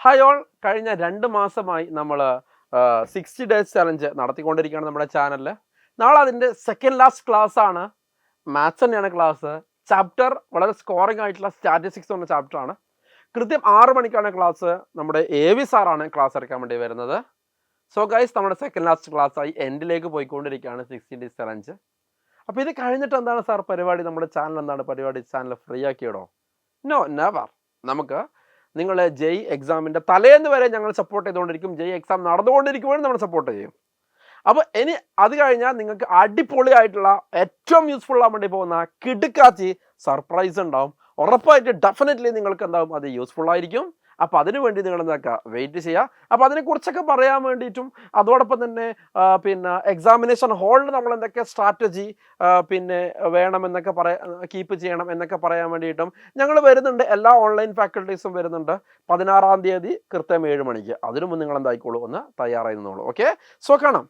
Hi all, കഴിഞ്ഞ 2 മാസമായി നമ്മൾ 60 ഡേയ്സ് ചലഞ്ച് നടത്തിക്കൊണ്ടിരിക്കുകയാണ് നമ്മുടെ ചാനലിൽ. നാളെ അതിൻ്റെ സെക്കൻഡ് ലാസ്റ്റ് ക്ലാസ് ആണ്. മാത്സ് തന്നെയാണ് ക്ലാസ്. ചാപ്റ്റർ വളരെ സ്കോറിംഗ് ആയിട്ടുള്ള സ്റ്റാറ്റിസ്റ്റിക്സ് എന്ന ചാപ്റ്ററാണ്. കൃത്യം 6 മണിക്കാണ് ക്ലാസ്. നമ്മുടെ AV സാറാണ് ക്ലാസ് എടുക്കാൻ വേണ്ടി വരുന്നത്. സോ ഗൈസ്, നമ്മുടെ സെക്കൻഡ് ലാസ്റ്റ് ക്ലാസ് ആയി എൻഡിലേക്ക് പോയിക്കൊണ്ടിരിക്കുകയാണ് 60 ഡേയ്സ് ചലഞ്ച്. അപ്പോൾ ഇത് കഴിഞ്ഞിട്ട് എന്താണ് സാർ പരിപാടി? നമ്മുടെ ചാനൽ എന്താണ് പരിപാടി? ചാനൽ ഫ്രീ ആക്കിയിടോ? No, never. നമുക്ക് നിങ്ങളെ JEE എക്സാമിൻ്റെ തലേന്ന് വരെ ഞങ്ങൾ സപ്പോർട്ട് ചെയ്തുകൊണ്ടിരിക്കും. JEE എക്സാം നടന്നുകൊണ്ടിരിക്കുമ്പോഴും നമ്മൾ സപ്പോർട്ട് ചെയ്യും. അപ്പോൾ ഇനി അത് കഴിഞ്ഞാൽ നിങ്ങൾക്ക് അടിപൊളിയായിട്ടുള്ള ഏറ്റവും യൂസ്ഫുൾ ആവാൻ വേണ്ടി പോകുന്ന കിടുക്കാച്ചി സർപ്രൈസ് ഉണ്ടാവും. ഉറപ്പായിട്ട് ഡെഫിനറ്റ്ലി നിങ്ങൾക്ക് എന്താവും, അത് യൂസ്ഫുൾ ആയിരിക്കും. അപ്പോൾ അതിനു വേണ്ടി നിങ്ങൾ എന്താക്കുക, വെയിറ്റ് ചെയ്യുക. അപ്പോൾ അതിനെക്കുറിച്ചൊക്കെ പറയാൻ വേണ്ടിയിട്ടും അതോടൊപ്പം തന്നെ പിന്നെ എക്സാമിനേഷൻ ഹാളിൽ നമ്മൾ എന്തൊക്കെ സ്ട്രാറ്റജി പിന്നെ വേണമെന്നൊക്കെ കീപ്പ് ചെയ്യണം എന്നൊക്കെ പറയാൻ വേണ്ടിയിട്ടും ഞങ്ങൾ വരുന്നുണ്ട്. എല്ലാ ഓൺലൈൻ ഫാക്കൽറ്റീസും വരുന്നുണ്ട് 16-ാം തീയതി കൃത്യം 7 മണിക്ക്. അതിനു മുമ്പ് നിങ്ങൾ എന്തായിക്കോളൂ, ഒന്ന് തയ്യാറായി നിന്നോളൂ. ഓക്കെ, സോ കാണാം.